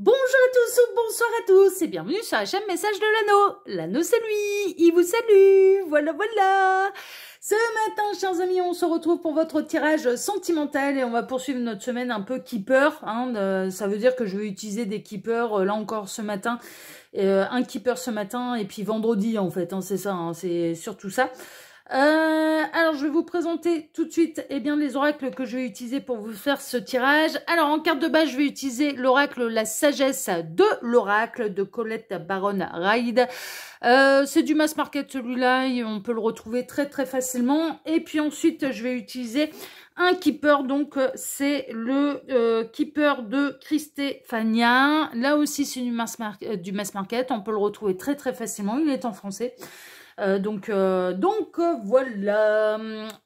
Bonjour à tous ou bonsoir à tous et bienvenue sur la chaîne Message de l'Anneau. L'Anneau c'est lui, il vous salue, voilà. Ce matin, chers amis, on se retrouve pour votre tirage sentimental et on va poursuivre notre semaine un peu keeper. Ça veut dire que je vais utiliser des keepers là encore ce matin. Un keeper ce matin et puis vendredi en fait, c'est ça, c'est surtout ça. Alors je vais vous présenter tout de suite les oracles que je vais utiliser pour vous faire ce tirage. Alors en carte de base je vais utiliser l'oracle La Sagesse de l'oracle de Colette Baron Reid. C'est du mass market celui-là, on peut le retrouver très facilement. Et puis ensuite je vais utiliser un keeper, donc c'est le keeper de Christéphania. Là aussi c'est du mass market, on peut le retrouver très facilement, il est en français. Donc voilà.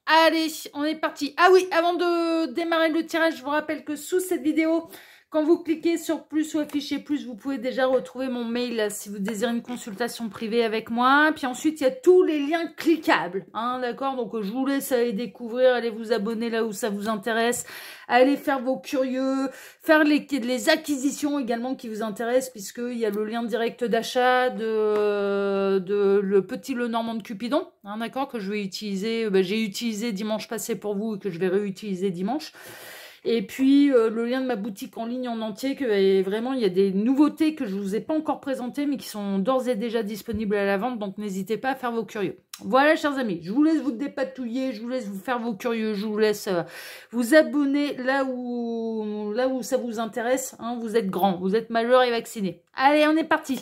Allez, on est parti. Ah oui, avant de démarrer le tirage, je vous rappelle que sous cette vidéo, quand vous cliquez sur plus ou afficher plus, vous pouvez déjà retrouver mon mail si vous désirez une consultation privée avec moi. Puis ensuite, il y a tous les liens cliquables. D'accord? Donc, je vous laisse aller découvrir, aller vous abonner là où ça vous intéresse. Allez faire vos curieux, faire les acquisitions également qui vous intéressent, puisqu'il y a le lien direct d'achat de le petit Lenormand de Cupidon. D'accord? Que je vais utiliser, j'ai utilisé dimanche passé pour vous et que je vais réutiliser dimanche. Et puis le lien de ma boutique en ligne en entier, et vraiment il y a des nouveautés que je ne vous ai pas encore présentées mais qui sont d'ores et déjà disponibles à la vente, donc n'hésitez pas à faire vos curieux. Voilà chers amis, je vous laisse vous dépatouiller, je vous laisse vous faire vos curieux, je vous laisse vous abonner là où ça vous intéresse, vous êtes grands, vous êtes majeurs et vaccinés. Allez, on est parti.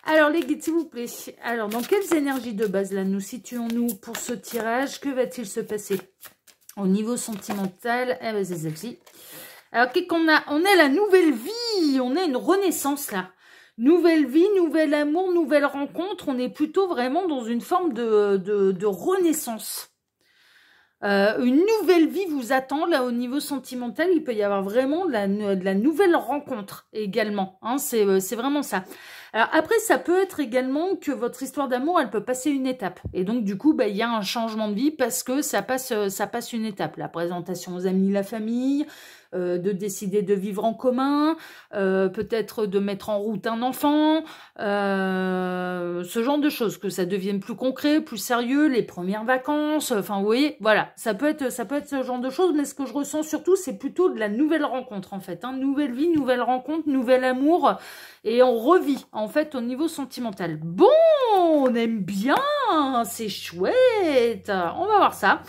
Alors les guides s'il vous plaît, alors dans quelles énergies de base là nous situons-nous pour ce tirage? Que va-t-il se passer au niveau sentimental? C'est celle-ci. Alors, qu'est-ce qu'on a? On est la nouvelle vie. On est une renaissance, là. Nouvelle vie, nouvel amour, nouvelle rencontre. On est plutôt vraiment dans une forme de renaissance. Une nouvelle vie vous attend, là, au niveau sentimental. Il peut y avoir vraiment de la nouvelle rencontre, également. C'est vraiment ça. Alors après, ça peut être également que votre histoire d'amour, elle peut passer une étape. Et donc, du coup, il y a un changement de vie parce que ça passe une étape. La présentation aux amis, la famille, de décider de vivre en commun, peut-être de mettre en route un enfant, ce genre de choses, que ça devienne plus concret, plus sérieux, les premières vacances, enfin, vous voyez, voilà. Ça peut être ce genre de choses, mais ce que je ressens surtout, c'est plutôt de la nouvelle rencontre, en fait. Nouvelle vie, nouvelle rencontre, nouvel amour. Et on revit, en fait, au niveau sentimental. Bon, on aime bien, c'est chouette. On va voir ça.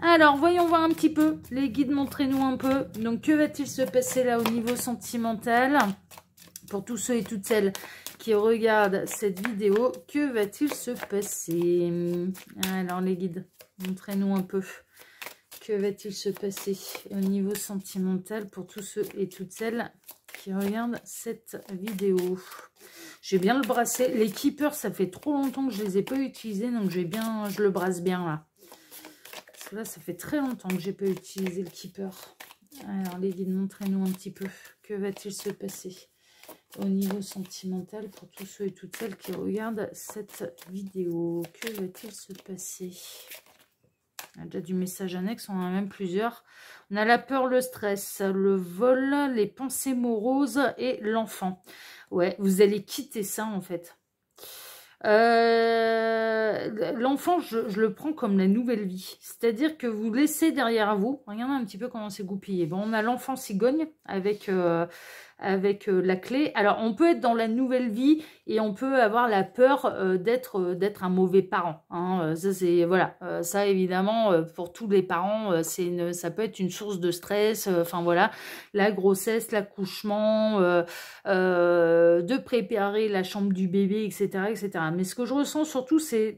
Alors, voyons voir un petit peu. Les guides, montrez-nous un peu. Donc, que va-t-il se passer là au niveau sentimental? Pour tous ceux et toutes celles qui regardent cette vidéo, que va-t-il se passer? Alors, les guides, montrez-nous un peu. Que va-t-il se passer au niveau sentimental pour tous ceux et toutes celles qui regardent cette vidéo? J'ai bien le brassé. Les keepers, ça fait trop longtemps que je les ai pas utilisés, donc je le brasse bien là. Parce que là, ça fait très longtemps que j'ai pas utilisé le keeper. Alors, les guides, montrez-nous un petit peu. Que va-t-il se passer au niveau sentimental pour tous ceux et toutes celles qui regardent cette vidéo? Que va-t-il se passer? On a déjà du message annexe, on en a même plusieurs. On a la peur, le stress, le vol, les pensées moroses et l'enfant. Ouais, vous allez quitter ça en fait. L'enfant, je le prends comme la nouvelle vie. C'est-à-dire que vous laissez derrière vous, regardez un petit peu comment c'est goupillé. Bon, on a l'enfant cigogne avec la clé. Alors, on peut être dans la nouvelle vie et on peut avoir la peur d'être un mauvais parent. Ça, c'est, voilà. Ça, évidemment, pour tous les parents, ça peut être une source de stress. Enfin, voilà. La grossesse, l'accouchement, de préparer la chambre du bébé, etc., etc. Mais ce que je ressens surtout, c'est,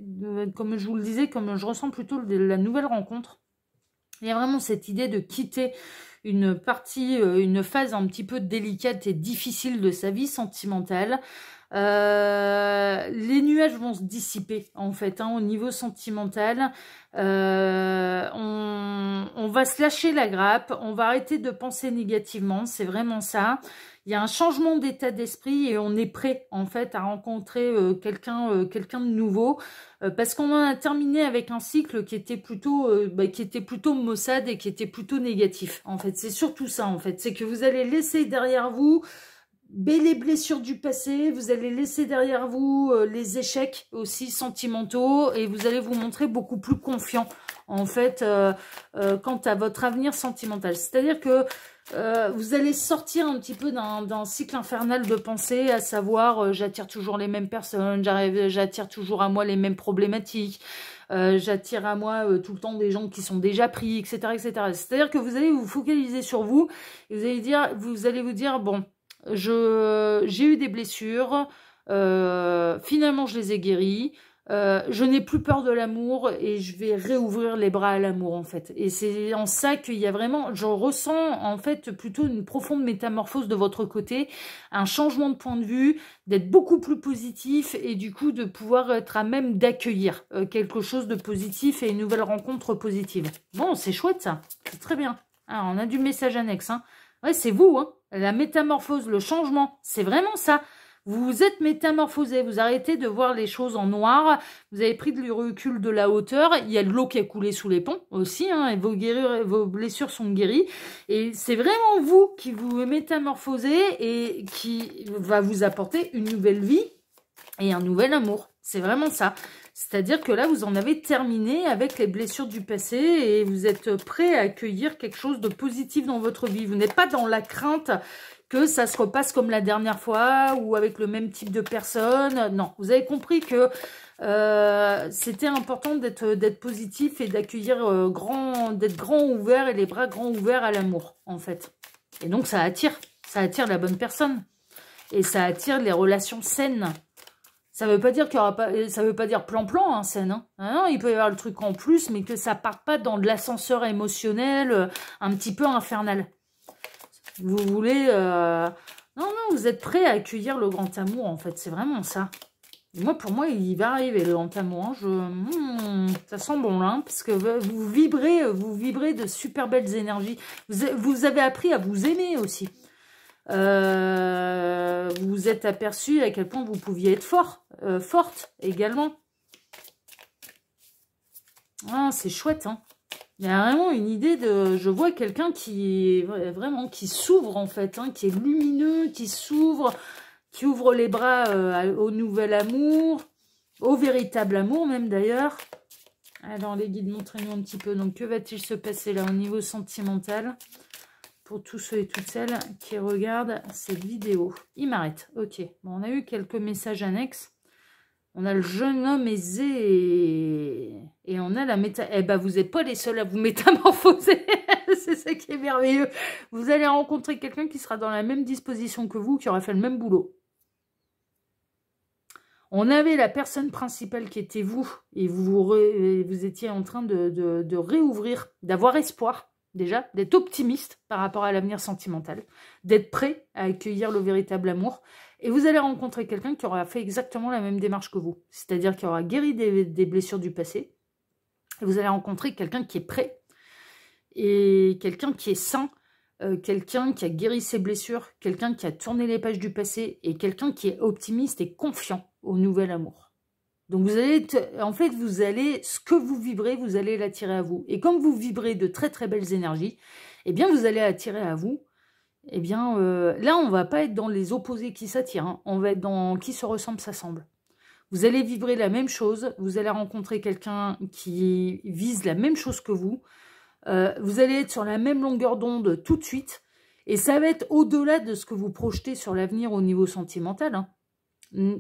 comme je vous le disais, comme je ressens plutôt la nouvelle rencontre. Il y a vraiment cette idée de quitter une partie, une phase un petit peu délicate et difficile de sa vie sentimentale. Les nuages vont se dissiper en fait au niveau sentimental. On va se lâcher la grappe, on va arrêter de penser négativement, c'est vraiment ça. Il y a un changement d'état d'esprit et on est prêt en fait à rencontrer quelqu'un de nouveau parce qu'on en a terminé avec un cycle qui était plutôt maussade et qui était plutôt négatif. En fait, c'est surtout ça en fait, c'est que vous allez laisser derrière vous les blessures du passé, vous allez laisser derrière vous les échecs aussi sentimentaux et vous allez vous montrer beaucoup plus confiant en fait quant à votre avenir sentimental. C'est-à-dire que vous allez sortir un petit peu d'un cycle infernal de pensée, à savoir j'attire toujours les mêmes personnes, j'attire toujours à moi les mêmes problématiques, j'attire à moi tout le temps des gens qui sont déjà pris, etc. etc. C'est-à-dire que vous allez vous focaliser sur vous et vous allez vous dire bon, j'ai eu des blessures, finalement je les ai guéries, je n'ai plus peur de l'amour et je vais réouvrir les bras à l'amour en fait. Et c'est en ça qu'il y a vraiment, je ressens en fait plutôt une profonde métamorphose de votre côté, un changement de point de vue, d'être beaucoup plus positif et du coup de pouvoir être à même d'accueillir quelque chose de positif et une nouvelle rencontre positive. Bon, c'est chouette ça, c'est très bien. Alors, on a du message annexe, hein. Ouais, c'est vous, hein. La métamorphose, le changement, c'est vraiment ça. Vous vous êtes métamorphosé, vous arrêtez de voir les choses en noir, vous avez pris du recul de la hauteur, il y a de l'eau qui a coulé sous les ponts aussi, hein, et vos blessures sont guéries. Et c'est vraiment vous qui vous métamorphosez et qui va vous apporter une nouvelle vie et un nouvel amour. C'est vraiment ça. C'est-à-dire que là, vous en avez terminé avec les blessures du passé et vous êtes prêt à accueillir quelque chose de positif dans votre vie. Vous n'êtes pas dans la crainte que ça se repasse comme la dernière fois ou avec le même type de personne. Non, vous avez compris que c'était important d'être positif et d'accueillir d'être grand ouvert et les bras grands ouverts à l'amour, en fait. Et donc, ça attire la bonne personne et ça attire les relations saines. Ça veut pas dire qu'il y aura pas, ça veut pas dire plan-plan, hein, scène. Hein. Ah non, il peut y avoir le truc en plus, mais que ça parte pas dans de l'ascenseur émotionnel un petit peu infernal. Vous voulez... Non, vous êtes prêt à accueillir le grand amour, en fait. C'est vraiment ça. Et moi, pour moi, il va arriver, le grand amour. Hein. Ça sent bon, là, hein, parce que vous vibrez de super belles énergies. Vous avez appris à vous aimer aussi. Vous vous êtes aperçu à quel point vous pouviez être forte également. Ah, c'est chouette, hein. Il y a vraiment une idée de... Je vois quelqu'un qui est vraiment... qui s'ouvre, en fait, hein, qui est lumineux, qui s'ouvre, qui ouvre les bras au nouvel amour, au véritable amour, même, d'ailleurs. Alors, les guides, montrez-nous un petit peu. Donc, que va-t-il se passer, là, au niveau sentimental pour tous ceux et toutes celles qui regardent cette vidéo? Il m'arrête. Ok. Bon, on a eu quelques messages annexes. On a le jeune homme aisé et on a la méta... Eh ben, vous n'êtes pas les seuls à vous métamorphoser. C'est ça qui est merveilleux. Vous allez rencontrer quelqu'un qui sera dans la même disposition que vous, qui aura fait le même boulot. On avait la personne principale qui était vous et vous étiez en train de réouvrir, d'avoir espoir. Déjà, d'être optimiste par rapport à l'avenir sentimental, d'être prêt à accueillir le véritable amour. Et vous allez rencontrer quelqu'un qui aura fait exactement la même démarche que vous. C'est-à-dire qui aura guéri des blessures du passé. Et vous allez rencontrer quelqu'un qui est prêt. Et quelqu'un qui est sain. Quelqu'un qui a guéri ses blessures. Quelqu'un qui a tourné les pages du passé. Et quelqu'un qui est optimiste et confiant au nouvel amour. Donc vous allez, ce que vous vibrez, vous allez l'attirer à vous. Et comme vous vibrez de très très belles énergies, eh bien vous allez attirer à vous, eh bien là on va pas être dans les opposés qui s'attirent, hein. On va être dans qui se ressemble, s'assemble. Vous allez vibrer la même chose, vous allez rencontrer quelqu'un qui vise la même chose que vous, vous allez être sur la même longueur d'onde tout de suite, et ça va être au-delà de ce que vous projetez sur l'avenir au niveau sentimental, hein.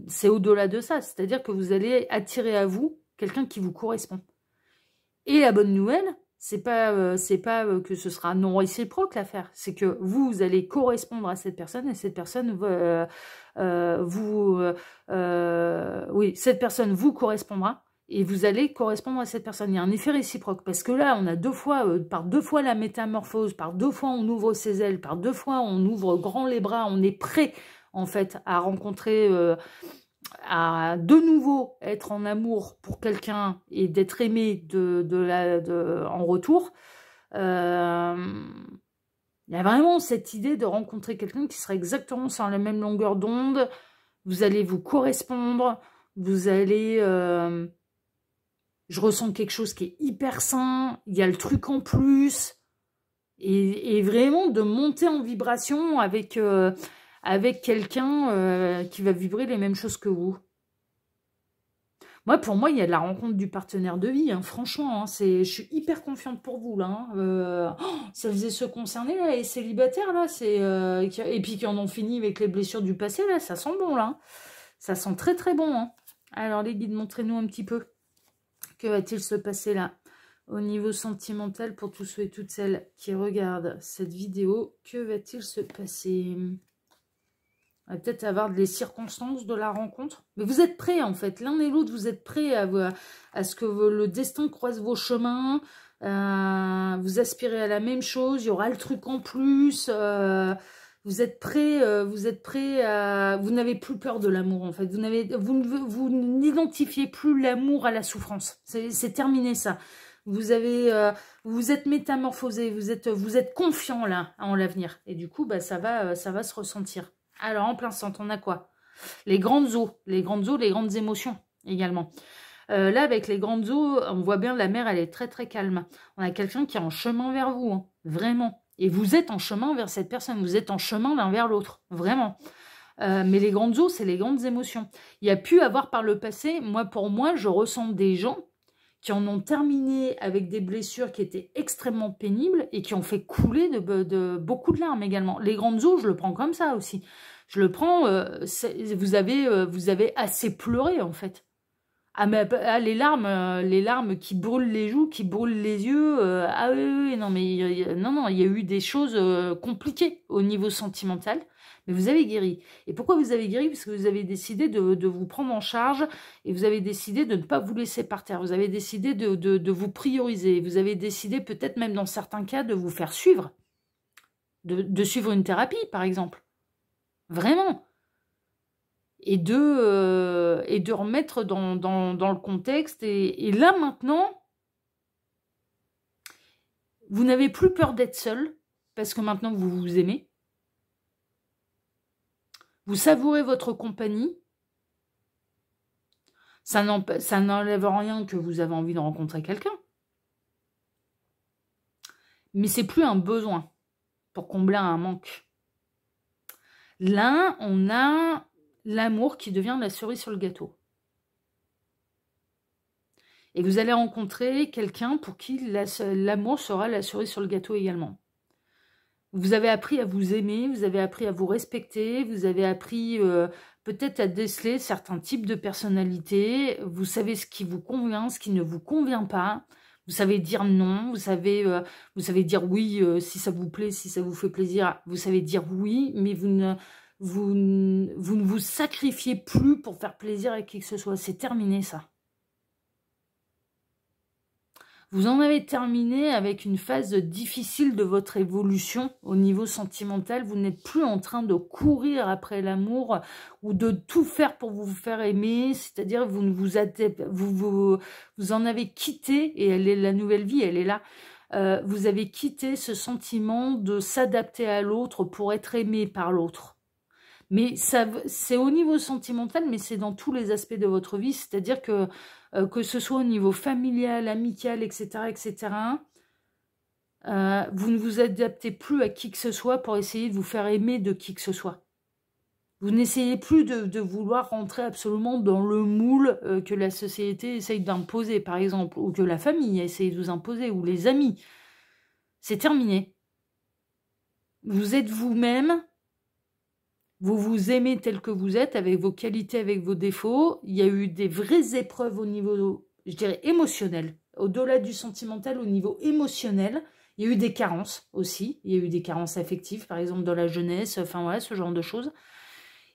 C'est au-delà de ça, c'est-à-dire que vous allez attirer à vous quelqu'un qui vous correspond. Et la bonne nouvelle, c'est pas que ce sera non réciproque l'affaire, c'est que vous allez correspondre à cette personne et cette personne cette personne vous correspondra et vous allez correspondre à cette personne. Il y a un effet réciproque parce que là, on a par deux fois la métamorphose, par deux fois on ouvre ses ailes, par deux fois on ouvre grand les bras, on est prêt en fait, à rencontrer, à de nouveau être en amour pour quelqu'un et d'être aimé en retour. Il y a vraiment cette idée de rencontrer quelqu'un qui sera exactement sur la même longueur d'onde. Vous allez vous correspondre, vous allez... je ressens quelque chose qui est hyper sain, il y a le truc en plus, et vraiment de monter en vibration avec avec quelqu'un qui va vibrer les mêmes choses que vous. Moi, pour moi, il y a de la rencontre du partenaire de vie, hein, franchement, hein, je suis hyper confiante pour vous, là. Hein, ça faisait ceux concernés, là, les célibataires, là, et puis qui en ont fini avec les blessures du passé, là, ça sent bon, là. Hein. Ça sent très, très bon. Hein. Alors, les guides, montrez-nous un petit peu. Que va-t-il se passer, là, au niveau sentimental, pour tous ceux et toutes celles qui regardent cette vidéo? Que va-t-il se passer? On va peut-être avoir les circonstances de la rencontre. Mais vous êtes prêts, en fait. L'un et l'autre, vous êtes prêts à ce que le destin croise vos chemins. Vous aspirez à la même chose. Il y aura le truc en plus. Vous êtes prêts à... Vous n'avez plus peur de l'amour, en fait. Vous n'identifiez plus l'amour à la souffrance. C'est terminé, ça. Vous êtes métamorphosé. Vous êtes confiant, là, en l'avenir. Et du coup, bah, ça va se ressentir. Alors, en plein centre, on a quoi? Les grandes eaux. Les grandes émotions également. Là, avec les grandes eaux, on voit bien la mer, elle est très, très calme. On a quelqu'un qui est en chemin vers vous, hein, vraiment. Et vous êtes en chemin vers cette personne. Vous êtes en chemin l'un vers l'autre, vraiment. Mais les grandes eaux, c'est les grandes émotions. Il y a pu avoir par le passé, pour moi, je ressens des gens qui en ont terminé avec des blessures qui étaient extrêmement pénibles et qui ont fait couler de beaucoup de larmes également. Les grandes eaux, je le prends comme ça aussi. Je le prends, vous avez assez pleuré en fait. Les larmes qui brûlent les joues, qui brûlent les yeux. Ah oui, non, mais non, il y a eu des choses compliquées au niveau sentimental. Mais vous avez guéri. Et pourquoi vous avez guéri? Parce que vous avez décidé de vous prendre en charge et vous avez décidé de ne pas vous laisser par terre. Vous avez décidé de vous prioriser. Vous avez décidé peut-être même dans certains cas de vous faire suivre. De suivre une thérapie, par exemple. Vraiment. Et de remettre dans le contexte. Et là, maintenant, vous n'avez plus peur d'être seul parce que maintenant, vous vous aimez. Vous savourez votre compagnie. Ça n'enlève rien que vous avez envie de rencontrer quelqu'un. Mais c'est plus un besoin pour combler un manque. Là, on a l'amour qui devient la cerise sur le gâteau. Et vous allez rencontrer quelqu'un pour qui l'amour sera la cerise sur le gâteau également. Vous avez appris à vous aimer, vous avez appris à vous respecter, vous avez appris peut-être à déceler certains types de personnalités. Vous savez ce qui vous convient, ce qui ne vous convient pas. Vous savez dire non, vous savez dire oui si ça vous plaît, si ça vous fait plaisir. Vous savez dire oui, mais vous ne vous sacrifiez plus pour faire plaisir à qui que ce soit. C'est terminé, ça. Vous en avez terminé avec une phase difficile de votre évolution au niveau sentimental. Vous n'êtes plus en train de courir après l'amour ou de tout faire pour vous faire aimer. C'est-à-dire vous en avez quitté, et la nouvelle vie, elle est là. Vous avez quitté ce sentiment de s'adapter à l'autre pour être aimé par l'autre. Mais c'est au niveau sentimental, mais c'est dans tous les aspects de votre vie. C'est-à-dire que ce soit au niveau familial, amical, etc., vous ne vous adaptez plus à qui que ce soit pour essayer de vous faire aimer de qui que ce soit. Vous n'essayez plus de vouloir rentrer absolument dans le moule que la société essaye d'imposer, par exemple, ou que la famille essaye de vous imposer, ou les amis. C'est terminé. Vous êtes vous-même. Vous vous aimez tel que vous êtes, avec vos qualités, avec vos défauts. Il y a eu des vraies épreuves au niveau, je dirais, émotionnel. Au-delà du sentimental, au niveau émotionnel, il y a eu des carences aussi. Il y a eu des carences affectives, par exemple, dans la jeunesse, enfin voilà, ce genre de choses.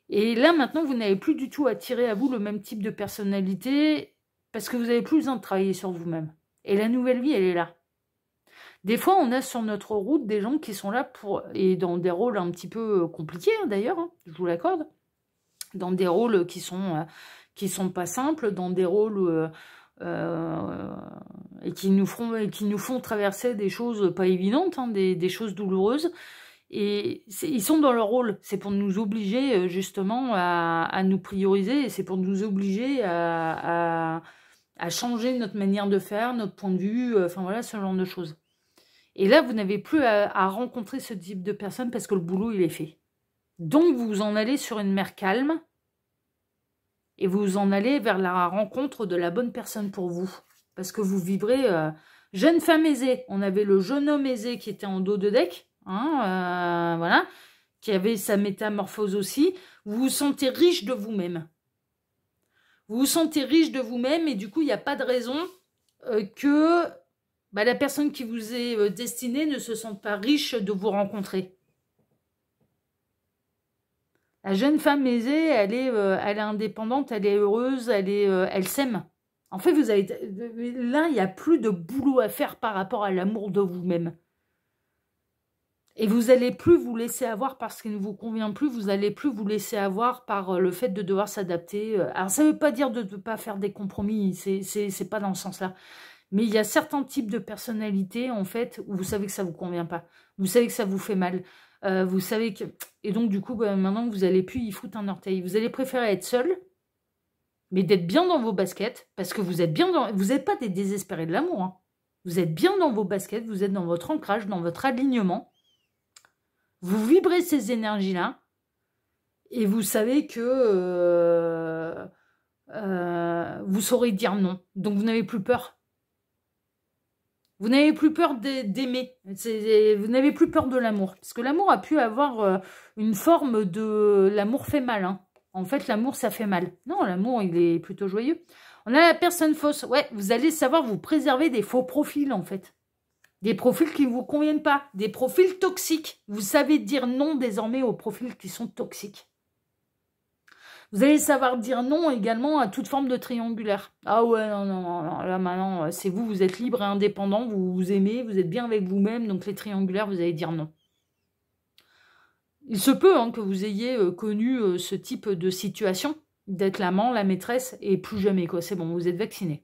Et là, maintenant, vous n'avez plus du tout attiré à vous le même type de personnalité parce que vous n'avez plus besoin de travailler sur vous-même. Et la nouvelle vie, elle est là. Des fois, on a sur notre route des gens qui sont là et dans des rôles un petit peu compliqués, hein, d'ailleurs, hein, je vous l'accorde, dans des rôles qui sont pas simples, dans des rôles et qui nous font traverser des choses pas évidentes, hein, des choses douloureuses. Et ils sont dans leur rôle. C'est pour nous obliger justement à nous prioriser, et c'est pour nous obliger à changer notre manière de faire, notre point de vue, enfin voilà, ce genre de choses. Et là, vous n'avez plus à rencontrer ce type de personne parce que le boulot, il est fait. Donc, vous en allez sur une mer calme et vous en allez vers la rencontre de la bonne personne pour vous. Parce que vous vivrez jeune femme aisée. On avait le jeune homme aisé qui était en dos de deck, hein, voilà, qui avait sa métamorphose aussi. Vous vous sentez riche de vous-même. Vous vous sentez riche de vous-même et du coup, il n'y a pas de raison que la personne qui vous est destinée ne se sente pas riche de vous rencontrer. La jeune femme aisée, elle est indépendante, elle est heureuse, elle s'aime. En fait, là, il n'y a plus de boulot à faire par rapport à l'amour de vous-même. Et vous n'allez plus vous laisser avoir par ce qui ne vous convient plus, vous n'allez plus vous laisser avoir par le fait de devoir s'adapter. Alors, ça ne veut pas dire de ne pas faire des compromis, c'est pas dans ce sens-là. Mais il y a certains types de personnalités, en fait, où vous savez que ça ne vous convient pas. Vous savez que ça vous fait mal. Vous savez que... Et donc, du coup, maintenant, vous n'allez plus y foutre un orteil. Vous allez préférer être seul, mais d'être bien dans vos baskets, parce que vous êtes bien dans... Vous n'êtes pas des désespérés de l'amour. Hein. Vous êtes bien dans vos baskets, vous êtes dans votre ancrage, dans votre alignement. Vous vibrez ces énergies-là, et vous savez que vous saurez dire non. Donc, vous n'avez plus peur. Vous n'avez plus peur d'aimer, vous n'avez plus peur de l'amour. Parce que l'amour a pu avoir une forme de... L'amour fait mal. Hein. En fait, l'amour, ça fait mal. Non, l'amour, il est plutôt joyeux. On a la personne fausse. Ouais, vous allez savoir vous préserver des faux profils, en fait. Des profils qui ne vous conviennent pas. Des profils toxiques. Vous savez dire non désormais aux profils qui sont toxiques. Vous allez savoir dire non également à toute forme de triangulaire. Ah ouais, non, là maintenant, c'est vous, vous êtes libre et indépendant, vous vous aimez, vous êtes bien avec vous-même, donc les triangulaires, vous allez dire non. Il se peut que vous ayez connu ce type de situation, d'être l'amant, la maîtresse, et plus jamais, quoi. C'est bon, vous êtes vacciné.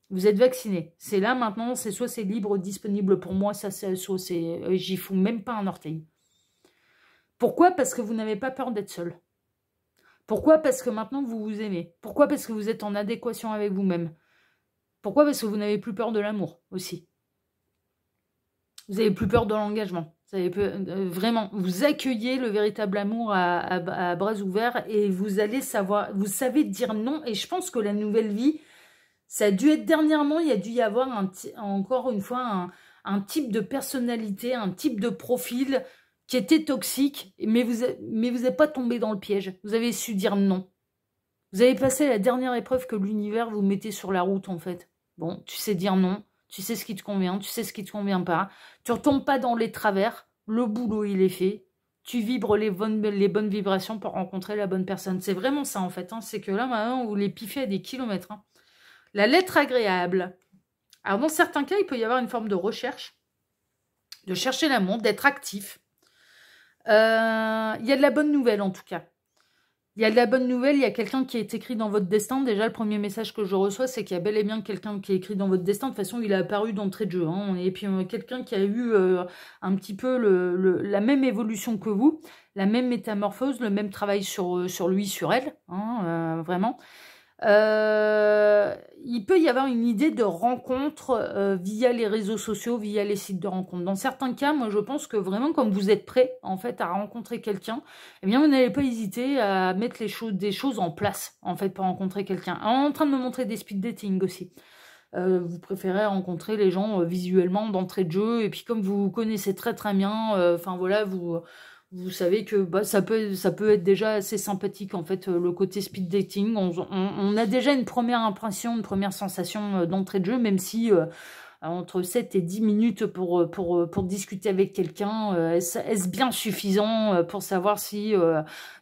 Vous êtes vacciné. C'est là maintenant, c'est soit c'est libre, disponible pour moi, ça c'est soit c'est... J'y fous même pas un orteil. Pourquoi? Parce que vous n'avez pas peur d'être seul. Pourquoi? Parce que maintenant, vous vous aimez. Pourquoi? Parce que vous êtes en adéquation avec vous-même. Pourquoi? Parce que vous n'avez plus peur de l'amour aussi. Vous n'avez plus peur de l'engagement. Vraiment, vous accueillez le véritable amour à bras ouverts et vous allez savoir, vous savez dire non. Et je pense que la nouvelle vie, ça a dû être dernièrement, il y a dû y avoir encore une fois un type de personnalité, un type de profil qui était toxique, mais vous n'êtes pas tombé dans le piège. Vous avez su dire non. Vous avez passé la dernière épreuve que l'univers vous mettait sur la route, en fait. Bon, tu sais dire non, tu sais ce qui te convient, tu sais ce qui ne te convient pas. Tu ne retombes pas dans les travers, le boulot, il est fait. Tu vibres les bonnes vibrations pour rencontrer la bonne personne. C'est vraiment ça, en fait. Hein. C'est que là, maintenant, vous les piffez à des kilomètres. Hein. La lettre agréable. Alors, dans certains cas, il peut y avoir une forme de recherche, de chercher l'amour, d'être actif. Il y a de la bonne nouvelle en tout cas. Il y a de la bonne nouvelle, il y a quelqu'un qui est écrit dans votre destin. Déjà, le premier message que je reçois, c'est qu'il y a bel et bien quelqu'un qui est écrit dans votre destin. De toute façon, il a apparu d'entrée de jeu. Hein. Et puis, quelqu'un qui a eu un petit peu la même évolution que vous, la même métamorphose, le même travail sur lui, sur elle, hein, vraiment. Il peut y avoir une idée de rencontre via les réseaux sociaux, via les sites de rencontres. Dans certains cas, moi je pense que vraiment comme vous êtes prêt en fait à rencontrer quelqu'un, eh bien vous n'allez pas hésiter à mettre des choses en place en fait pour rencontrer quelqu'un. En train de me montrer des speed dating aussi. Vous préférez rencontrer les gens visuellement d'entrée de jeu et puis comme vous connaissez très très bien, enfin voilà vous savez que ça peut être déjà assez sympathique, en fait, le côté speed dating. On a déjà une première impression, une première sensation d'entrée de jeu, même si entre 7 et 10 minutes pour discuter avec quelqu'un, est-ce bien suffisant pour savoir si...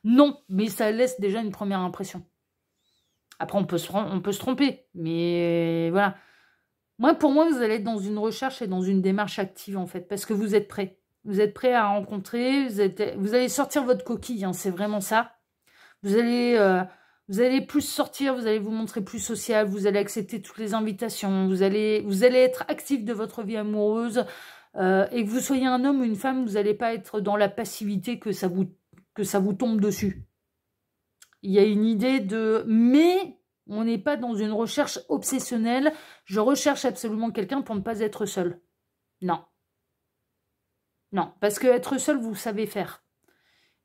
non, mais ça laisse déjà une première impression. Après, on peut se tromper, mais voilà. Pour moi, vous allez être dans une recherche et dans une démarche active, en fait, parce que vous êtes prêts. Vous êtes prêt à rencontrer, vous allez sortir votre coquille, hein, c'est vraiment ça. Vous allez plus sortir, vous allez vous montrer plus social, vous allez accepter toutes les invitations, vous allez être actif de votre vie amoureuse, et que vous soyez un homme ou une femme, vous n'allez pas être dans la passivité que ça vous tombe dessus. Il y a une idée de... Mais on n'est pas dans une recherche obsessionnelle, je recherche absolument quelqu'un pour ne pas être seul. Non. Non, parce que être seul, vous savez faire.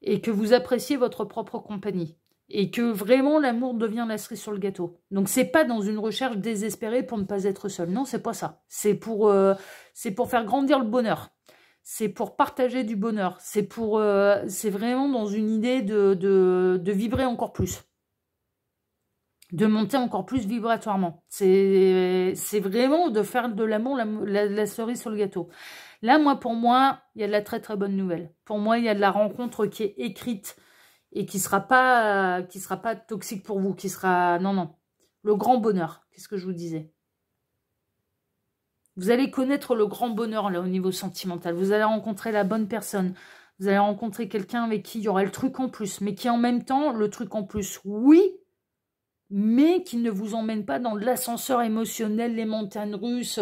et que vous appréciez votre propre compagnie. Et que vraiment l'amour devient la cerise sur le gâteau. Donc c'est pas dans une recherche désespérée pour ne pas être seul. Non, c'est pas ça. C'est pour faire grandir le bonheur. C'est pour partager du bonheur. C'est vraiment dans une idée de vibrer encore plus. De monter encore plus vibratoirement. C'est vraiment de faire de l'amour la cerise sur le gâteau. Là, pour moi, il y a de la très très bonne nouvelle. Pour moi, il y a de la rencontre qui est écrite et qui sera pas toxique pour vous, qui sera... Non, non. Le grand bonheur, qu'est-ce que je vous disais? Vous allez connaître le grand bonheur, là, au niveau sentimental. Vous allez rencontrer la bonne personne. Vous allez rencontrer quelqu'un avec qui il y aura le truc en plus, mais qui en même temps, le truc en plus, oui, mais qui ne vous emmène pas dans l'ascenseur émotionnel, les montagnes russes.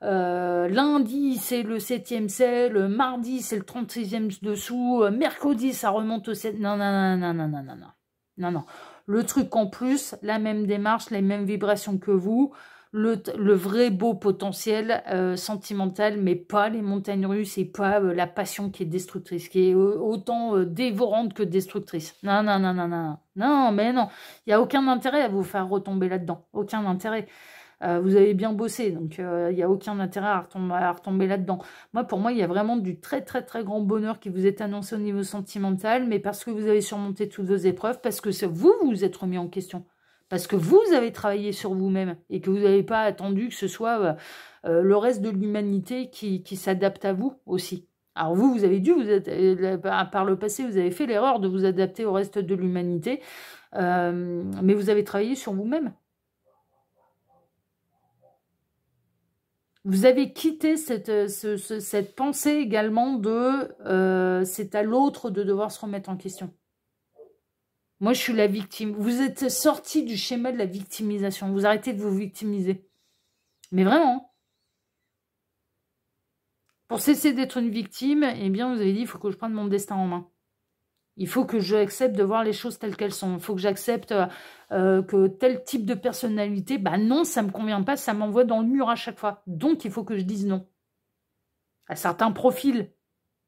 Lundi, c'est le 7e ciel, mardi, c'est le 36e dessous, mercredi, ça remonte au 7... Non, non, non, non, non, non, non, non, non. Le truc en plus, la même démarche, les mêmes vibrations que vous, le vrai beau potentiel sentimental, mais pas les montagnes russes et pas la passion qui est destructrice, qui est autant dévorante que destructrice. Non, non, non, non, non, non, mais non. Il n'y a aucun intérêt à vous faire retomber là-dedans. Aucun intérêt. Vous avez bien bossé, donc il n'y a aucun intérêt à retomber là-dedans. Pour moi, il y a vraiment du très très très grand bonheur qui vous est annoncé au niveau sentimental, mais parce que vous avez surmonté toutes vos épreuves, parce que vous vous êtes remis en question, parce que vous avez travaillé sur vous-même et que vous n'avez pas attendu que ce soit le reste de l'humanité qui s'adapte à vous aussi. Alors vous avez dû, par le passé, vous avez fait l'erreur de vous adapter au reste de l'humanité, mais vous avez travaillé sur vous-même. Vous avez quitté cette pensée également de c'est à l'autre de devoir se remettre en question. Moi, je suis la victime. Vous êtes sorti du schéma de la victimisation. Vous arrêtez de vous victimiser. Mais vraiment. Pour cesser d'être une victime, eh bien, vous avez dit, il faut que je prenne mon destin en main. Il faut que j'accepte de voir les choses telles qu'elles sont. Il faut que j'accepte que tel type de personnalité, bah non, ça ne me convient pas, ça m'envoie dans le mur à chaque fois. Donc, il faut que je dise non. À certains profils,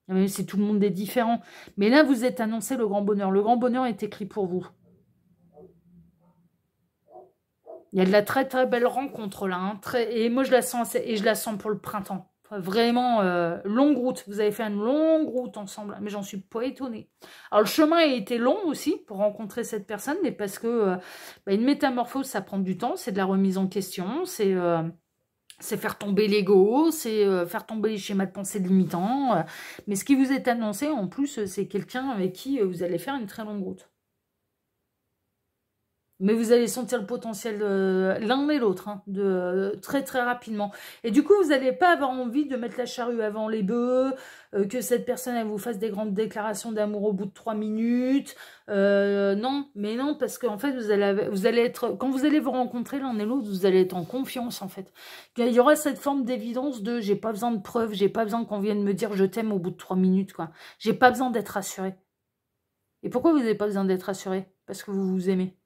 même si tout le monde est différent. Mais là, vous êtes annoncé le grand bonheur. Le grand bonheur est écrit pour vous. Il y a de la très très belle rencontre là. Hein, et moi, je la sens et je la sens pour le printemps. Vraiment, longue route. Vous avez fait une longue route ensemble. Mais j'en suis pas étonnée. Alors, le chemin a été long aussi pour rencontrer cette personne. Mais parce que une métamorphose, ça prend du temps. C'est de la remise en question. C'est faire tomber l'ego. C'est faire tomber les schémas de pensée limitants. Mais ce qui vous est annoncé, en plus, c'est quelqu'un avec qui vous allez faire une très longue route. Mais vous allez sentir le potentiel l'un et l'autre, hein, très très rapidement. Et du coup, vous n'allez pas avoir envie de mettre la charrue avant les bœufs, que cette personne elle vous fasse des grandes déclarations d'amour au bout de 3 minutes. Non, mais non, parce qu'en fait, vous allez être, quand vous allez vous rencontrer l'un et l'autre, vous allez être en confiance en fait. Il y aura cette forme d'évidence de j'ai pas besoin de preuves, j'ai pas besoin qu'on vienne me dire je t'aime au bout de 3 minutes, quoi. J'ai pas besoin d'être rassuré. Et pourquoi vous n'avez pas besoin d'être rassuré? Parce que vous vous aimez.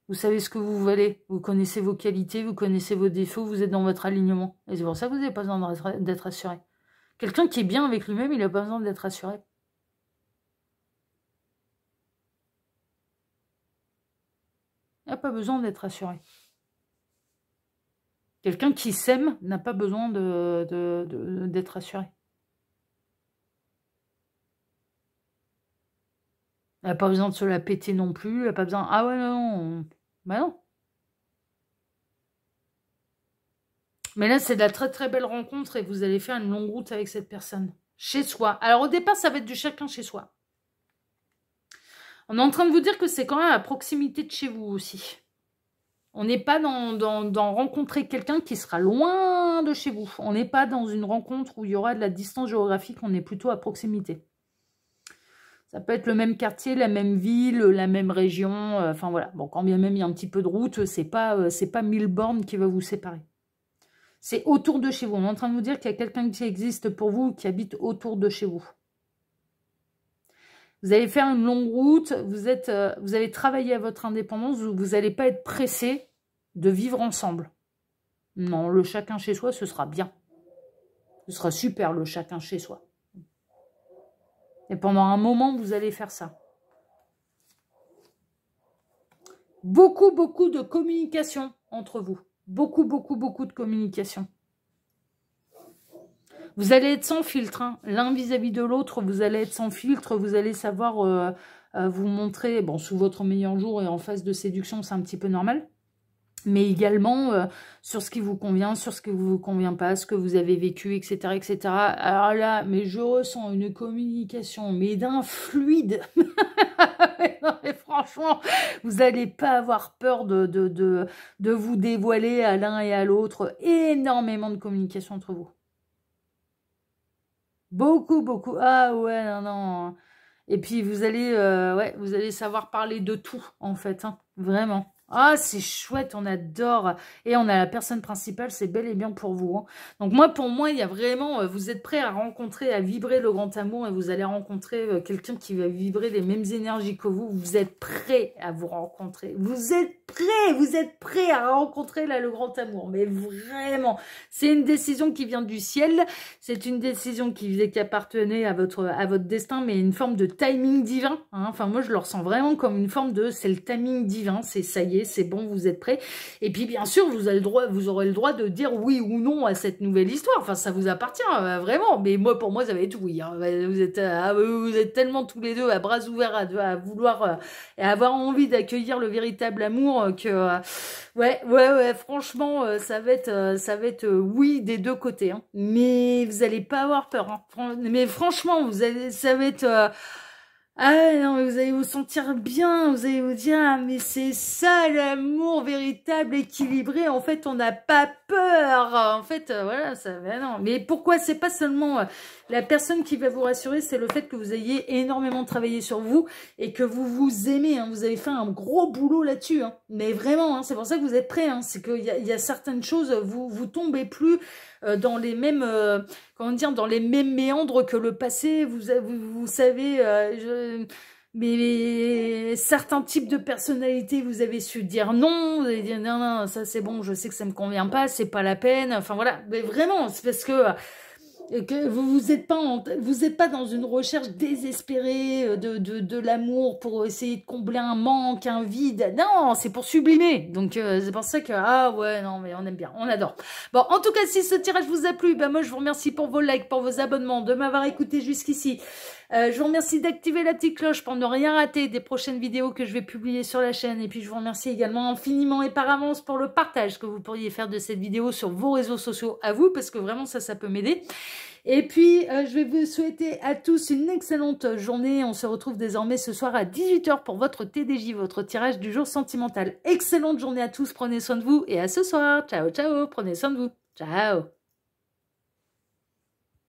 Vous savez ce que vous valez, vous connaissez vos qualités, vous connaissez vos défauts, vous êtes dans votre alignement. Et c'est pour ça que vous n'avez pas besoin d'être assuré. Quelqu'un qui est bien avec lui-même, il n'a pas besoin d'être assuré. Il n'a pas besoin d'être assuré. Quelqu'un qui s'aime n'a pas besoin d'être assuré. Il n'a pas besoin de se la péter non plus, il n'a pas besoin... Ah ouais, non, bah non. Mais là, c'est de la très très belle rencontre et vous allez faire une longue route avec cette personne. Chez soi. Alors au départ, ça va être du chacun chez soi. On est en train de vous dire que c'est quand même à proximité de chez vous aussi. On n'est pas dans rencontrer quelqu'un qui sera loin de chez vous. On n'est pas dans une rencontre où il y aura de la distance géographique, on est plutôt à proximité. Ça peut être le même quartier, la même ville, la même région. Enfin voilà, bon, quand bien même il y a un petit peu de route, c'est pas 1000 bornes qui va vous séparer. C'est autour de chez vous. On est en train de vous dire qu'il y a quelqu'un qui existe pour vous, qui habite autour de chez vous. Vous allez faire une longue route, vous allez travailler à votre indépendance, vous n'allez pas être pressé de vivre ensemble. Non, le chacun chez soi, ce sera bien. Ce sera super, le chacun chez soi. Et pendant un moment, vous allez faire ça. Beaucoup, beaucoup de communication entre vous. Beaucoup, beaucoup, beaucoup de communication. Vous allez être sans filtre, hein. L'un vis-à-vis de l'autre, vous allez être sans filtre, vous allez savoir vous montrer, bon, sous votre meilleur jour et en phase de séduction, c'est un petit peu normal, mais également sur ce qui vous convient, sur ce qui ne vous convient pas, ce que vous avez vécu, etc., etc. Alors là, mais je ressens une communication, mais d'un fluide. Non, mais franchement, vous n'allez pas avoir peur de vous dévoiler à l'un et à l'autre. Énormément de communication entre vous. Beaucoup, beaucoup. Ah ouais, non, non. Et puis vous allez, ouais, vous allez savoir parler de tout, en fait, hein, vraiment. Ah, c'est chouette, on adore. Et on a la personne principale, c'est bel et bien pour vous, hein. Donc moi, pour moi, il y a vraiment, vous êtes prêts à rencontrer, à vibrer le grand amour et vous allez rencontrer quelqu'un qui va vibrer les mêmes énergies que vous. Vous êtes prêts à vous rencontrer. Vous êtes prêts à rencontrer là le grand amour. Mais vraiment, c'est une décision qui vient du ciel. C'est une décision qui appartenait à votre destin, mais une forme de timing divin, hein. Enfin, moi, je le ressens vraiment comme une forme de, c'est le timing divin, c'est ça y est, c'est bon, vous êtes prêts. Et puis, bien sûr, vous aurez le droit de dire oui ou non à cette nouvelle histoire. Enfin, ça vous appartient, vraiment. Mais moi, pour moi, ça va être oui, hein. Vous êtes tellement tous les deux à bras ouverts à vouloir et à avoir envie d'accueillir le véritable amour que, ouais, franchement, ça va être oui des deux côtés, hein. Mais vous allez pas avoir peur, hein. Mais franchement, ça va être... ah non, mais vous allez vous sentir bien, vous allez vous dire, ah, mais c'est ça l'amour véritable, équilibré, en fait on n'a pas peur, en fait voilà, ça va, non. Mais pourquoi? C'est pas seulement la personne qui va vous rassurer, c'est le fait que vous ayez énormément travaillé sur vous et que vous vous aimez, hein. Vous avez fait un gros boulot là-dessus, hein. Mais vraiment, hein, c'est pour ça que vous êtes prêts, hein. C'est qu'il y a certaines choses, vous tombez plus dans les mêmes... comment dire, dans les mêmes méandres que le passé, vous savez, mais certains types de personnalités, vous avez su dire non, vous avez dit non, non, ça c'est bon, je sais que ça me convient pas, c'est pas la peine, enfin voilà, mais vraiment, c'est parce que vous êtes pas dans une recherche désespérée de l'amour pour essayer de combler un manque, un vide. Non, c'est pour sublimer. Donc c'est pour ça que ah ouais, non mais on aime bien, on adore. Bon, en tout cas, si ce tirage vous a plu, moi je vous remercie pour vos likes, pour vos abonnements, de m'avoir écouté jusqu'ici. Je vous remercie d'activer la petite cloche pour ne rien rater des prochaines vidéos que je vais publier sur la chaîne. Et puis je vous remercie également infiniment et par avance pour le partage que vous pourriez faire de cette vidéo sur vos réseaux sociaux à vous, parce que vraiment ça peut m'aider. Et puis, je vais vous souhaiter à tous une excellente journée. On se retrouve désormais ce soir à 18 h pour votre TDJ, votre tirage du jour sentimental. Excellente journée à tous, prenez soin de vous et à ce soir. Ciao, ciao, prenez soin de vous. Ciao.